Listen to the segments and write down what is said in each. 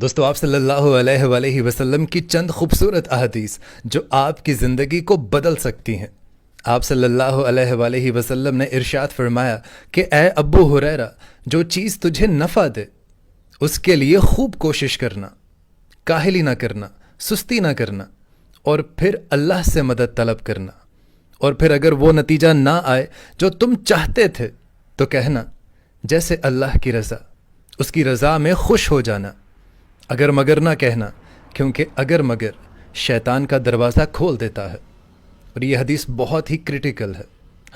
دوستو آپ صلی اللہ علیہ وآلہ وسلم کی چند خوبصورت احادیث جو آپ کی زندگی کو بدل سکتی ہیں۔ آپ صلی اللہ علیہ وآلہ وسلم نے ارشاد فرمایا کہ اے ابو ہریرہ، جو چیز تجھے نفع دے اس کے لیے خوب کوشش کرنا، کاہلی نہ کرنا، سستی نہ کرنا، اور پھر اللہ سے مدد طلب کرنا، اور پھر اگر وہ نتیجہ نہ آئے جو تم چاہتے تھے تو کہنا جیسے اللہ کی رضا، اس کی رضا میں خوش ہو جانا، اگر مگر نہ کہنا، کیونکہ اگر مگر شیطان کا دروازہ کھول دیتا ہے۔ اور یہ حدیث بہت ہی کریٹیکل ہے۔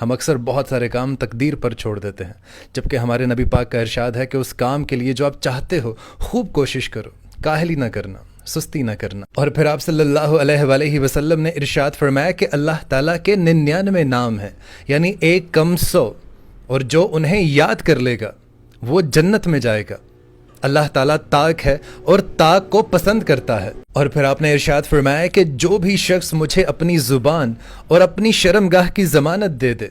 ہم اکثر بہت سارے کام تقدیر پر چھوڑ دیتے ہیں، جبکہ ہمارے نبی پاک کا ارشاد ہے کہ اس کام کے لیے جو آپ چاہتے ہو خوب کوشش کرو، کاہلی نہ کرنا، سستی نہ کرنا۔ اور پھر آپ صلی اللہ علیہ وآلہ وسلم نے ارشاد فرمایا کہ اللہ تعالیٰ کے 99 نام ہیں، یعنی 1 کم 100، اور جو انہیں یاد کر لے گا وہ جنت میں جائے گا۔ اللہ تعالیٰ تاک ہے اور تاک کو پسند کرتا ہے۔ اور پھر آپ نے ارشاد فرمایا کہ جو بھی شخص مجھے اپنی زبان اور اپنی شرمگاہ کی ضمانت دے دے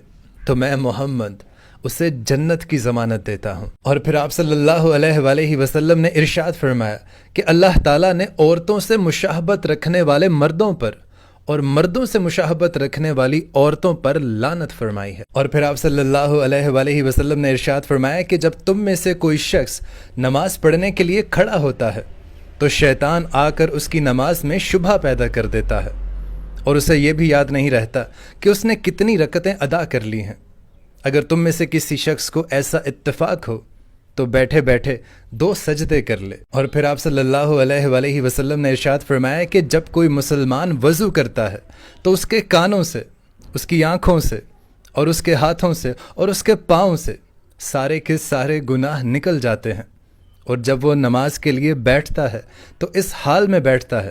تو میں محمد اسے جنت کی ضمانت دیتا ہوں۔ اور پھر آپ صلی اللہ علیہ وآلہ وسلم نے ارشاد فرمایا کہ اللہ تعالیٰ نے عورتوں سے مشاہبت رکھنے والے مردوں پر اور مردوں سے مشاہبت رکھنے والی عورتوں پر لعنت فرمائی ہے۔ اور پھر آپ صلی اللہ علیہ وآلہ وسلم نے ارشاد فرمایا کہ جب تم میں سے کوئی شخص نماز پڑھنے کے لیے کھڑا ہوتا ہے تو شیطان آ کر اس کی نماز میں شبہ پیدا کر دیتا ہے، اور اسے یہ بھی یاد نہیں رہتا کہ اس نے کتنی رکعتیں ادا کر لی ہیں۔ اگر تم میں سے کسی شخص کو ایسا اتفاق ہو تو بیٹھے بیٹھے 2 سجدے کر لے۔ اور پھر آپ صلی اللہ علیہ وآلہ وسلم نے ارشاد فرمایا کہ جب کوئی مسلمان وضو کرتا ہے تو اس کے کانوں سے، اس کی آنکھوں سے، اور اس کے ہاتھوں سے، اور اس کے پاؤں سے سارے کے سارے گناہ نکل جاتے ہیں، اور جب وہ نماز کے لیے بیٹھتا ہے تو اس حال میں بیٹھتا ہے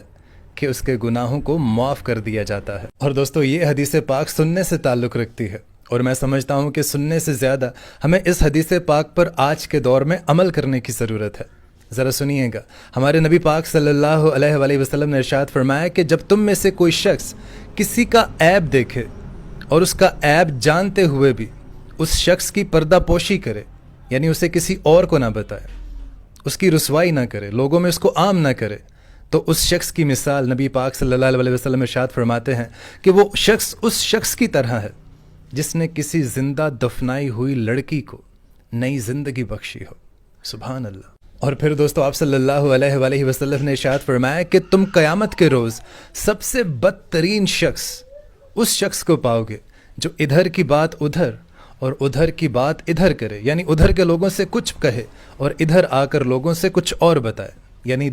کہ اس کے گناہوں کو معاف کر دیا جاتا ہے۔ اور دوستو یہ حدیث پاک سننے سے تعلق رکھتی ہے، اور میں سمجھتا ہوں کہ سننے سے زیادہ ہمیں اس حدیث پاک پر آج کے دور میں عمل کرنے کی ضرورت ہے۔ ذرا سنیے گا، ہمارے نبی پاک صلی اللہ علیہ وآلہ وسلم نے ارشاد فرمایا کہ جب تم میں سے کوئی شخص کسی کا عیب دیکھے اور اس کا عیب جانتے ہوئے بھی اس شخص کی پردہ پوشی کرے، یعنی اسے کسی اور کو نہ بتائے، اس کی رسوائی نہ کرے، لوگوں میں اس کو عام نہ کرے، تو اس شخص کی مثال نبی پاک صلی اللہ علیہ وسلم ارشاد فرماتے ہیں کہ وہ شخص اس شخص کی طرح ہے جس نے کسی زندہ دفنائی ہوئی لڑکی کو نئی زندگی بخشی ہو۔ سبحان اللہ۔ اور پھر دوستو آپ صلی اللہ علیہ وآلہ وسلم نے ارشاد فرمایا کہ تم قیامت کے روز سب سے بدترین شخص اس شخص کو پاؤ گے جو ادھر کی بات ادھر اور ادھر کی بات ادھر کرے، یعنی ادھر کے لوگوں سے کچھ کہے اور ادھر آ کر لوگوں سے کچھ اور بتائے، یعنی